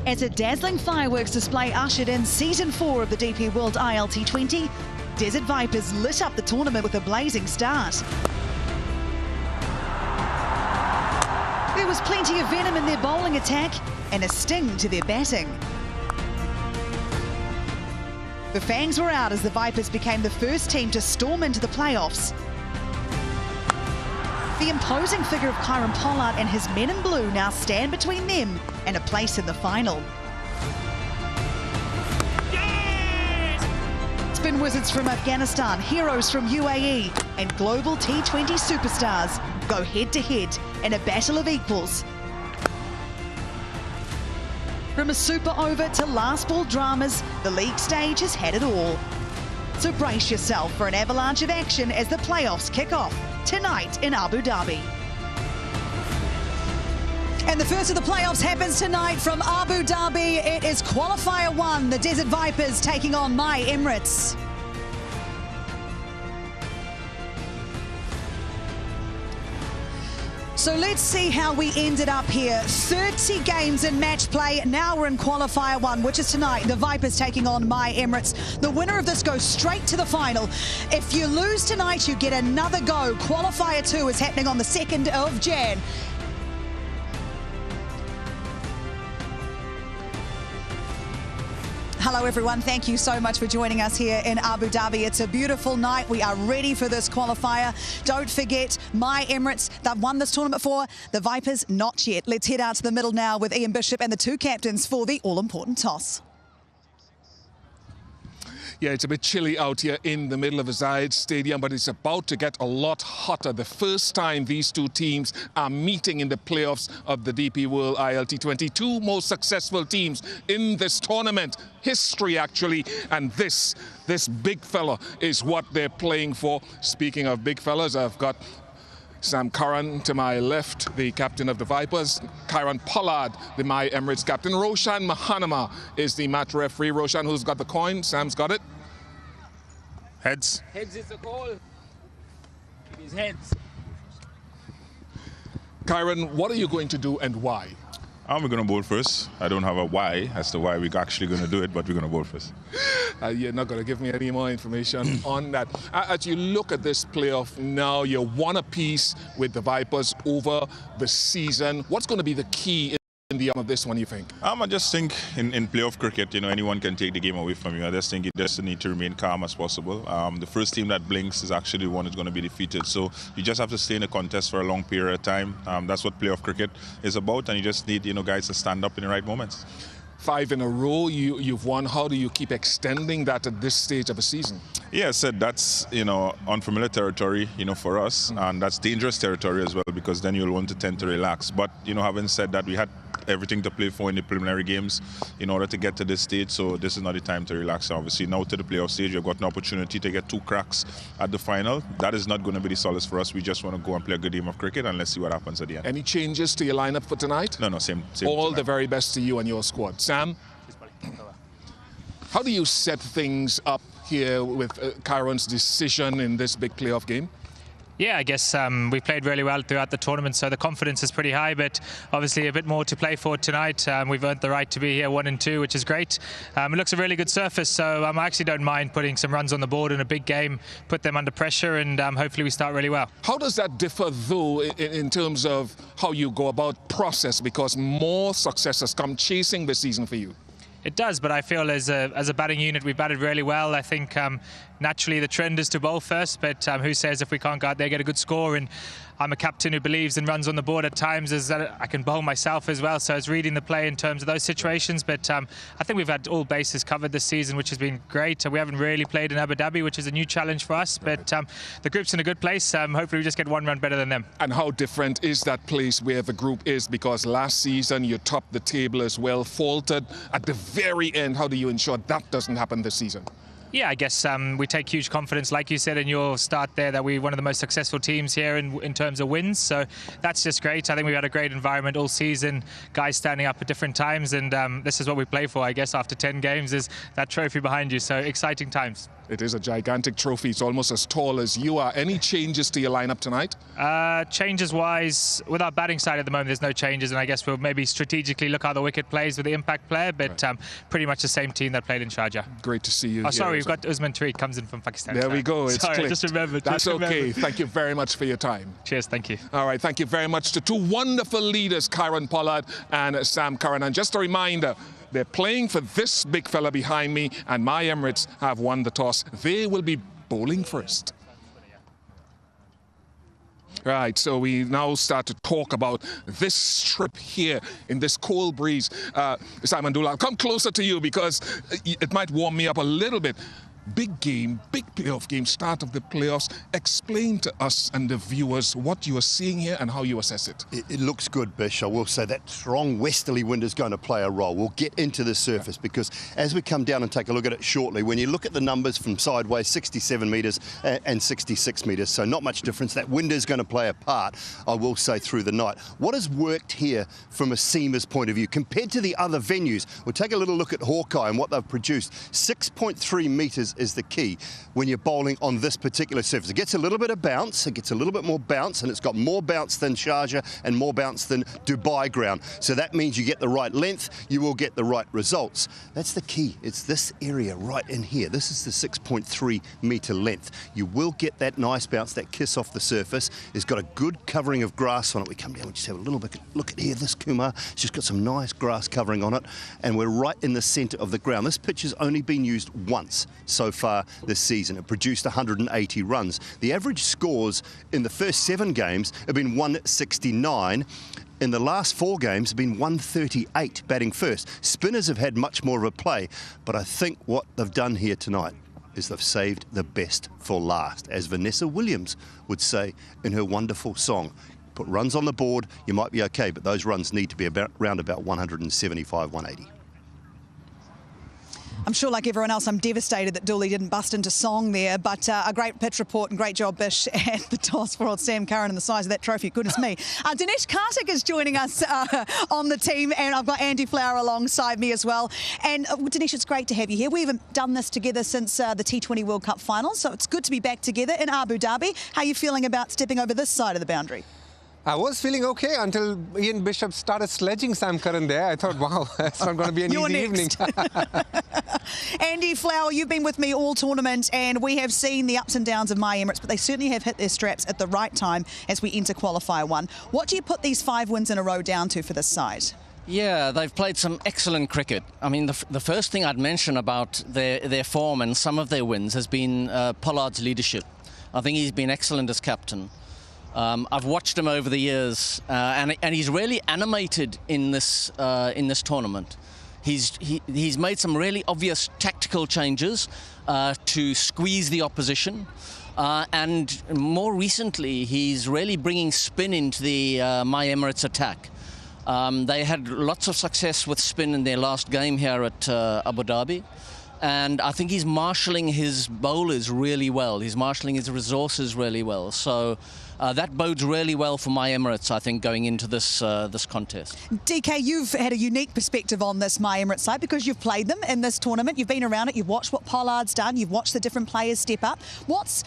As a dazzling fireworks display ushered in Season 4 of the DP World ILT20, Desert Vipers lit up the tournament with a blazing start. There was plenty of venom in their bowling attack and a sting to their batting. The fangs were out as the Vipers became the first team to storm into the playoffs. The imposing figure of Kyron Pollard and his men in blue now stand between them and a place in the final. Yes! Spin wizards from Afghanistan, heroes from UAE and global T20 superstars go head-to-head in a battle of equals. From a super over to last ball dramas, the league stage has had it all. So brace yourself for an avalanche of action as the playoffs kick off tonight in Abu Dhabi. And the first of the playoffs happens tonight from Abu Dhabi. It is Qualifier 1, the Desert Vipers taking on My Emirates. So let's see how we ended up here. 30 games in match play. Now we're in Qualifier 1, which is tonight. The Vipers taking on My Emirates. The winner of this goes straight to the final. If you lose tonight, you get another go. Qualifier 2 is happening on the 2nd of Jan. Hello everyone, thank you so much for joining us here in Abu Dhabi. It's a beautiful night. We are ready for this qualifier. Don't forget, My Emirates, they've won this tournament before. The Vipers, not yet. Let's head out to the middle now with Ian Bishop and the two captains for the all-important toss. Yeah, it's a bit chilly out here in the middle of the Zayed Stadium, but it's about to get a lot hotter. The first time these two teams are meeting in the playoffs of the DP World ILT20. Two most successful teams in this tournament. History, actually. And this big fella is what they're playing for. Speaking of big fellas, I've got Sam Curran to my left, the captain of the Vipers. Kyron Pollard, the My Emirates captain. Roshan Mahanama is the match referee. Roshan, who's got the coin? Sam's got it. Heads. Heads is the call. It is heads. Kyron, what are you going to do and why? We're going to bowl first. I don't have a why as to why we're actually going to do it, but we're going to bowl first. You're not going to give me any more information on that. As you look at this playoff now, you're one apiece with the Vipers over the season. What's going to be the key in the end of this one, you think? I just think in playoff cricket, you know, anyone can take the game away from you. I just think you just need to remain calm as possible. The first team that blinks is actually the one that's going to be defeated. So you just have to stay in the contest for a long period of time. That's what playoff cricket is about, and you just need, you know, guys to stand up in the right moments. 5 in a row you've won. How do you keep extending that at this stage of a season? Yeah, I said that's, you know, unfamiliar territory, you know, for us, and that's dangerous territory as well, because then you'll want to tend to relax. But, you know, having said that, we had everything to play for in the preliminary games in order to get to this stage, so this is not the time to relax. Obviously, now to the playoff stage, you've got an opportunity to get 2 cracks at the final. That is not going to be the solace for us. We just want to go and play a good game of cricket, and let's see what happens at the end. Any changes to your lineup for tonight? No, same. All tonight. The very best to you and your squad. Sam? How do you set things up here with Kyron's decision in this big playoff game? Yeah, I guess we played really well throughout the tournament, so the confidence is pretty high, but obviously a bit more to play for tonight. We've earned the right to be here 1 and 2, which is great. It looks a really good surface, so I actually don't mind putting some runs on the board in a big game, put them under pressure, and hopefully we start really well. How does that differ, though, in terms of how you go about process, because more success has come chasing this season for you? It does, but I feel as a batting unit, we batted really well. I think naturally the trend is to bowl first, but who says if we can't go out there, get a good score? And I'm a captain who believes in runs on the board at times, as that I can bowl myself as well. So it's reading the play in terms of those situations. But I think we've had all bases covered this season, which has been great. We haven't really played in Abu Dhabi, which is a new challenge for us. But the group's in a good place. Hopefully we just get 1 run better than them. And how different is that place where the group is? Because last season you topped the table as well, faltered at the very end. How do you ensure that doesn't happen this season? Yeah, I guess we take huge confidence, like you said in your start there, that we're one of the most successful teams here in terms of wins. So that's just great. I think we've had a great environment all season, guys standing up at different times, and this is what we play for, I guess, after 10 games is that trophy behind you. So exciting times. It is a gigantic trophy. It's almost as tall as you are. Any changes to your lineup tonight? Changes-wise, with our batting side at the moment, there's no changes, and I guess we'll maybe strategically look how the wicket plays with the impact player, but pretty much the same team that played in Sharjah. Great to see you. Oh, sorry, we've got M3Y1J comes in from Pakistan. There we go. It's sorry, clicked. I just remembered. That's okay. Thank you very much for your time. Cheers, thank you. All right, thank you very much to two wonderful leaders, Kyron Pollard and Sam Curran. And just a reminder, they're playing for this big fella behind me, and my Emirates have won the toss. They will be bowling first. Right, so we now start to talk about this strip here in this cold breeze. Simon Dula, I'll come closer to you because it might warm me up a little bit. Big game, big playoff game, start of the playoffs. Explain to us and the viewers what you are seeing here and how you assess it. It looks good, Bish. I will say that strong westerly wind is going to play a role. We'll get into the surface because as we come down and take a look at it shortly, when you look at the numbers from sideways, 67 metres and 66 metres, so not much difference. That wind is going to play a part, I will say, through the night. What has worked here from a seamer's point of view compared to the other venues? We'll take a little look at Hawkeye and what they've produced. 6.3 metres is the key when you're bowling on this particular surface. It gets a little bit of bounce, it gets a little bit more bounce, and it's got more bounce than Sharjah and more bounce than Dubai ground. So that means you get the right length, you will get the right results. That's the key. It's this area right in here. This is the 6.3 metre length. You will get that nice bounce, that kiss off the surface. It's got a good covering of grass on it. We come down, we just have a little bit, look at here, this Kumar, it's just got some nice grass covering on it, and we're right in the centre of the ground. This pitch has only been used once so far this season. It produced 180 runs. The average scores in the first 7 games have been 169. In the last 4 games have been 138 batting first. Spinners have had much more of a play, but I think what they've done here tonight is they've saved the best for last, as Vanessa Williams would say in her wonderful song. Put runs on the board, you might be okay, but those runs need to be around about 175, 180. I'm sure, like everyone else, I'm devastated that Dooley didn't bust into song there, but a great pitch report and great job, Bish, at the toss for old Sam Curran and the size of that trophy. Goodness me. Dinesh Karthik is joining us on the team, and I've got Andy Flower alongside me as well. And Dinesh, it's great to have you here. We haven't done this together since the T20 World Cup finals, so it's good to be back together in Abu Dhabi. How are you feeling about stepping over this side of the boundary? I was feeling okay until Ian Bishop started sledging Sam Curran there. I thought, wow, that's not going to be an easy evening. Andy Flower, you've been with me all tournament, and we have seen the ups and downs of my Emirates, but they certainly have hit their straps at the right time as we enter Qualifier 1. What do you put these 5 wins in a row down to for this side? Yeah, they've played some excellent cricket. I mean, the first thing I'd mention about their form and some of their wins has been Pollard's leadership. I think he's been excellent as captain. I've watched him over the years, and he's really animated in this tournament. He's made some really obvious tactical changes to squeeze the opposition, and more recently, he's really bringing spin into the My Emirates attack. They had lots of success with spin in their last game here at Abu Dhabi. And I think he's marshalling his bowlers really well. He's marshalling his resources really well. So that bodes really well for My Emirates, I think, going into this contest. DK, you've had a unique perspective on this My Emirates side because you've played them in this tournament. You've been around it. You've watched what Pollard's done. You've watched the different players step up. What's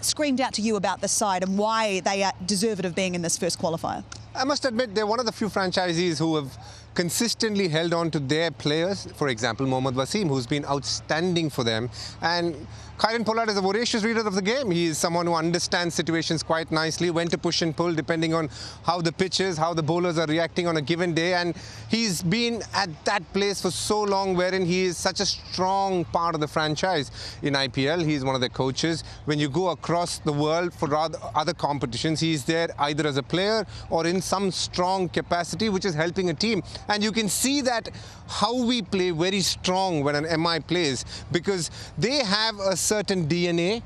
screamed out to you about this side and why they are deserving of being in this first qualifier? I must admit, they're one of the few franchisees who have consistently held on to their players. For example, Mohammad Wasim, who's been outstanding for them. And Kyron Pollard is a voracious reader of the game. He is someone who understands situations quite nicely, when to push and pull depending on how the pitch is, how the bowlers are reacting on a given day. And he's been at that place for so long, wherein he is such a strong part of the franchise. In IPL, he's one of the coaches. When you go across the world for other competitions, he's there either as a player or in some strong capacity, which is helping a team. And you can see that how we play very strong when an MI plays, because they have a certain DNA.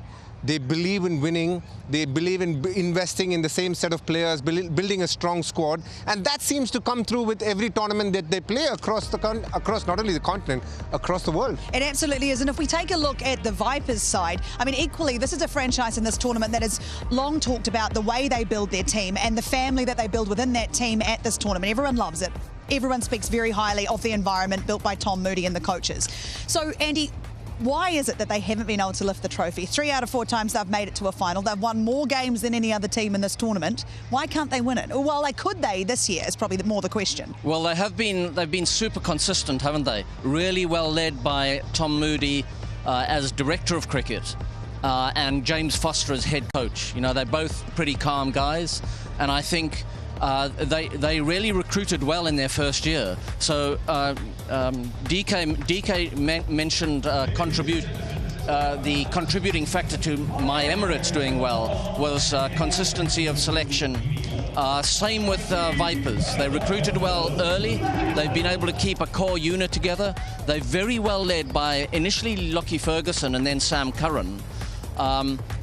They believe in winning. They believe in investing in the same set of players, building a strong squad, and that seems to come through with every tournament that they play across not only the continent, across the world. It absolutely is. And if we take a look at the Vipers side, I mean, equally, this is a franchise in this tournament that has long talked about the way they build their team and the family that they build within that team at this tournament. Everyone loves it. Everyone speaks very highly of the environment built by Tom Moody and the coaches. So, Andy, why is it that they haven't been able to lift the trophy? 3 out of 4 times they've made it to a final. They've won more games than any other team in this tournament. Why can't they win it? Well, could they this year is probably more the question. Well, they've been super consistent, haven't they? Really well led by Tom Moody as director of cricket and James Foster as head coach. You know, they're both pretty calm guys, and I think they really recruited well in their first year. So DK mentioned the contributing factor to my Emirates doing well was consistency of selection. Same with Vipers. They recruited well early. They've been able to keep a core unit together. They're very well led by initially Lockie Ferguson and then Sam Curran.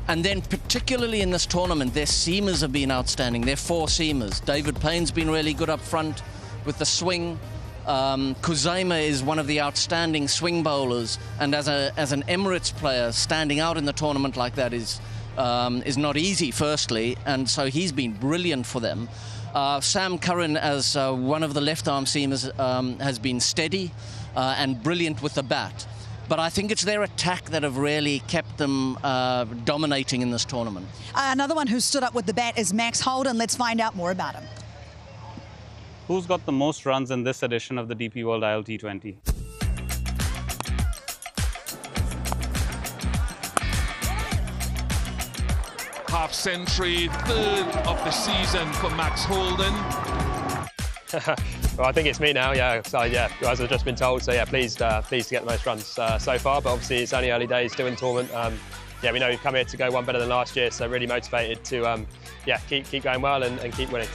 And then particularly in this tournament, their seamers have been outstanding. They're 4 seamers. David Payne's been really good up front with the swing. Kuzema is one of the outstanding swing bowlers, and as an Emirates player, standing out in the tournament like that is not easy, firstly, and so he's been brilliant for them. Sam Curran, as one of the left-arm seamers, has been steady and brilliant with the bat. But I think it's their attack that have really kept them dominating in this tournament. Another one who stood up with the bat is Max Holden. Let's find out more about him. Who's got the most runs in this edition of the DP World ILT20? Half century, 3rd of the season for Max Holden. Well, I think it's me now, yeah. So, yeah, as I've just been told, so yeah, pleased to get the most runs so far, but obviously it's only early days still in the tournament. Yeah, we know we've come here to go one better than last year, so really motivated to yeah, keep going well and keep winning.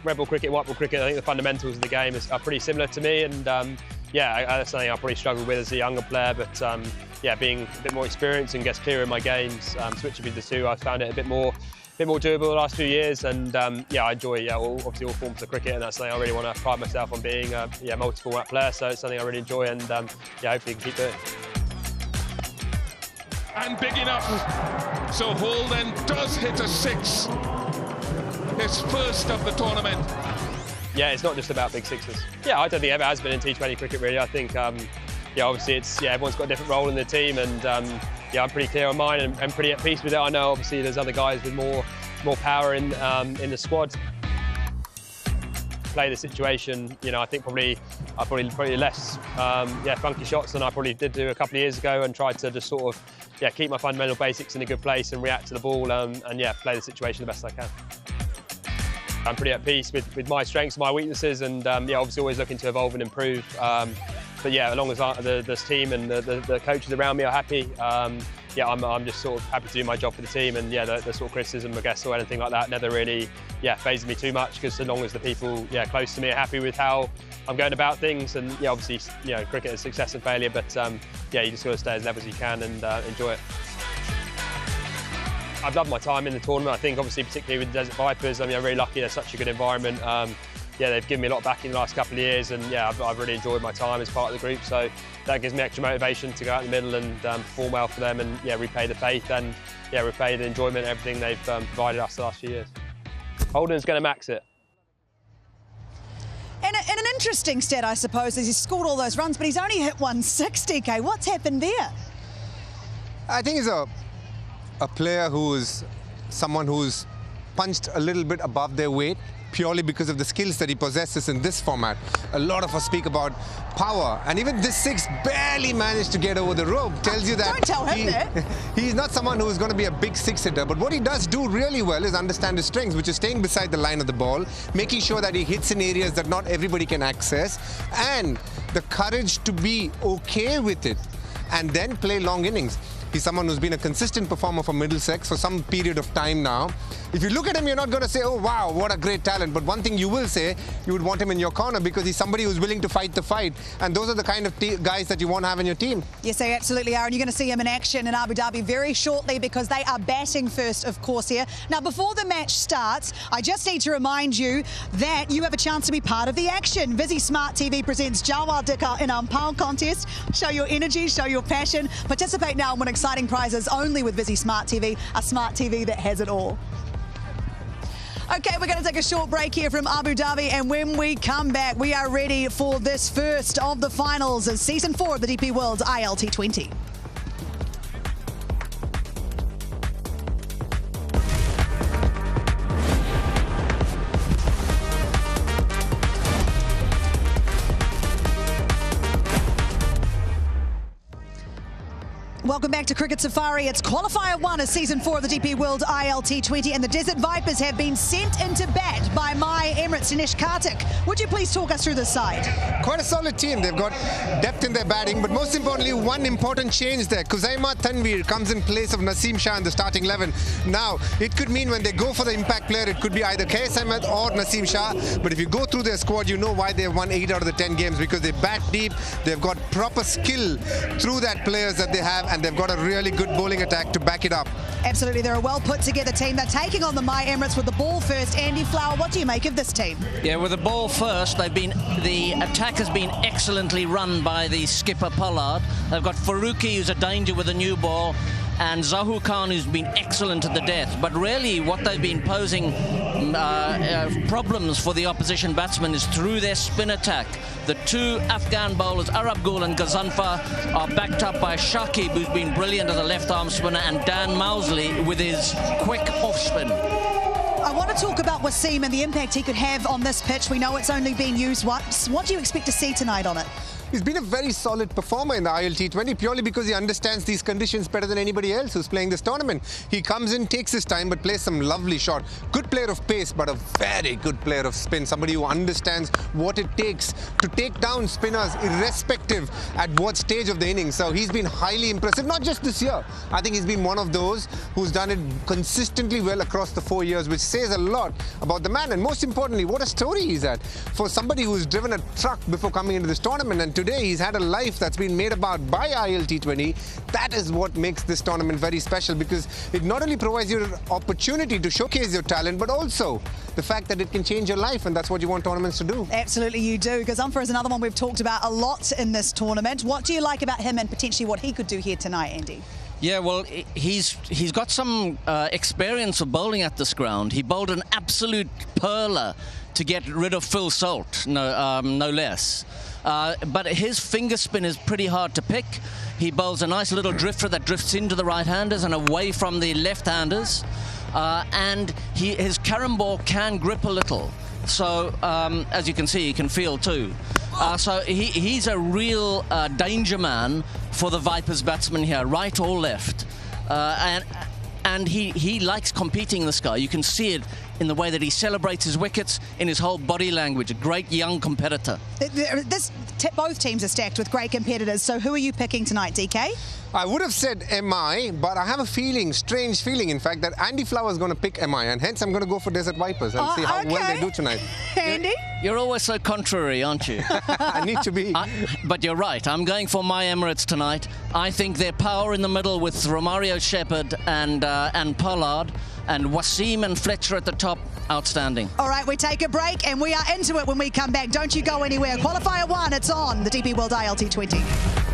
Red ball cricket, white ball cricket, I think the fundamentals of the game are pretty similar to me, and yeah, that's something I probably struggled with as a younger player, but yeah, being a bit more experienced and gets clearer in my games, switching between the two, I found it a bit more doable the last few years, and yeah, I enjoy obviously all forms of cricket, and that's something I really want to pride myself on, being yeah, multi-format player, so it's something I really enjoy, and yeah, hopefully can keep doing. And big enough, so Holden does hit a 6. His first of the tournament. Yeah, it's not just about big sixes. Yeah, I don't think it ever has been in T20 cricket really. I think, yeah, obviously it's, yeah, everyone's got a different role in the team, and yeah, I'm pretty clear on mine and pretty at peace with it. I know obviously there's other guys with more power in the squad. Play the situation, you know, I think probably less yeah, funky shots than I probably did do a couple of years ago, and tried to just sort of, yeah, keep my fundamental basics in a good place and react to the ball, and yeah, play the situation the best I can. I'm pretty at peace with my strengths and my weaknesses, and yeah, obviously always looking to evolve and improve. But yeah, as long as this team and the coaches around me are happy, yeah, I'm just sort of happy to do my job for the team, and yeah, the sort of criticism, I guess, or anything like that never really, yeah, phases me too much, because as long as the people, yeah, close to me are happy with how I'm going about things, and yeah, obviously, you know, cricket is success and failure, but yeah, you just got to stay as level as you can and enjoy it. I've loved my time in the tournament. I think obviously particularly with the Desert Vipers, I mean, I'm really lucky, they're such a good environment. Yeah, they've given me a lot back in the last couple of years, and yeah, I've really enjoyed my time as part of the group, so that gives me extra motivation to go out in the middle and perform well for them, and yeah, repay the faith and yeah, repay the enjoyment and everything they've provided us the last few years. Holden's going to max it. And an interesting stat, I suppose, is he's scored all those runs, but he's only hit 160k. What's happened there? I think he's a player who's someone who's punched a little bit above their weight, purely because of the skills that he possesses in this format. A lot of us speak about power, and even this 6 barely managed to get over the rope. Tells you that don't tell him that. He's not someone who's going to be a big 6-hitter, but what he does do really well is understand his strengths, which is staying beside the line of the ball, making sure that he hits in areas that not everybody can access, and the courage to be okay with it and then play long innings. He's someone who's been a consistent performer for Middlesex for some period of time now. If you look at him, you're not going to say, oh, wow, what a great talent. But one thing you will say, you would want him in your corner because he's somebody who's willing to fight the fight. And those are the kind of guys that you want to have in your team. Yes, they absolutely are. And you're going to see him in action in Abu Dhabi very shortly because they are batting first, of course, here. Now, before the match starts, I just need to remind you that you have a chance to be part of the action. Visi Smart TV presents Jawal Dikar in Ampao contest. Show your energy, show your passion. Participate now and win exciting prizes only with Visi Smart TV, a smart TV that has it all. Okay, we're going to take a short break here from Abu Dhabi, and when we come back, we are ready for this first of the finals of Season 4 of the DP World ILT20. Welcome back to Cricket Safari. It's Qualifier 1 of Season 4 of the DP World ILT20, and the Desert Vipers have been sent into bat by my Emirates Dinesh Karthik. Would you please talk us through this side? Quite a solid team. They've got depth in their batting, but most importantly, one important change there. Khuzaima Tanveer comes in place of Naseem Shah in the starting 11. Now, it could mean when they go for the impact player, it could be either KS Ahmed or Naseem Shah. But if you go through their squad, you know why they've won 8 out of the 10 games, because they bat deep, they've got proper skill through that players that they have, and they've got a really good bowling attack to back it up. Absolutely, they're a well put together team. They're taking on the My Emirates with the ball first. Andy Flower, what do you make of this team? Yeah, with the ball first, the attack has been excellently run by the skipper Pollard. They've got Faruqi, who's a danger with a new ball, and Zahu Khan, who's been excellent at the death. But really, what they've been posing problems for the opposition batsmen is through their spin attack. The two Afghan bowlers, Arab Gul and Ghazanfar, are backed up by Shakib, who's been brilliant as a left-arm spinner, and Dan Mousley with his quick off-spin. I want to talk about Wasim and the impact he could have on this pitch. We know it's only been used once. What do you expect to see tonight on it? He's been a very solid performer in the ILT20 purely because he understands these conditions better than anybody else who's playing this tournament. He comes in, takes his time, but plays some lovely shot. Good player of pace, but a very good player of spin. Somebody who understands what it takes to take down spinners irrespective at what stage of the innings. So he's been highly impressive, not just this year. I think he's been one of those who's done it consistently well across the 4 years, which says a lot about the man. And most importantly, what a story he's had for somebody who's driven a truck before coming into this tournament. And today he's had a life that's been made about by ILT20. That is what makes this tournament very special, because it not only provides you an opportunity to showcase your talent, but also the fact that it can change your life, and that's what you want tournaments to do. Absolutely you do. Ghazanfar is another one we've talked about a lot in this tournament. What do you like about him and potentially what he could do here tonight, Andy? Yeah, well, he's got some experience of bowling at this ground. He bowled an absolute perler to get rid of Phil Salt, no less. But his finger spin is pretty hard to pick. He bowls a nice little drifter that drifts into the right-handers and away from the left-handers. And his carom ball can grip a little. So, as you can see, he can feel too. So he's a real danger man for the Vipers batsmen here, right or left. And he likes competing, this guy. You can see it in the way that he celebrates his wickets, in his whole body language. A great young competitor. Both teams are stacked with great competitors. So who are you picking tonight, DK? I would have said MI, but I have a feeling, strange feeling, in fact, that Andy Flower is going to pick MI, and hence I'm going to go for Desert Vipers and see how well they do tonight. Andy? You're always so contrary, aren't you? I need to be. But you're right. I'm going for my Emirates tonight. I think their power in the middle with Romario Shepherd and Pollard, and Wasim and Fletcher at the top, outstanding. All right, we take a break and we are into it when we come back. Don't you go anywhere. Qualifier 1, it's on the DP World ILT20.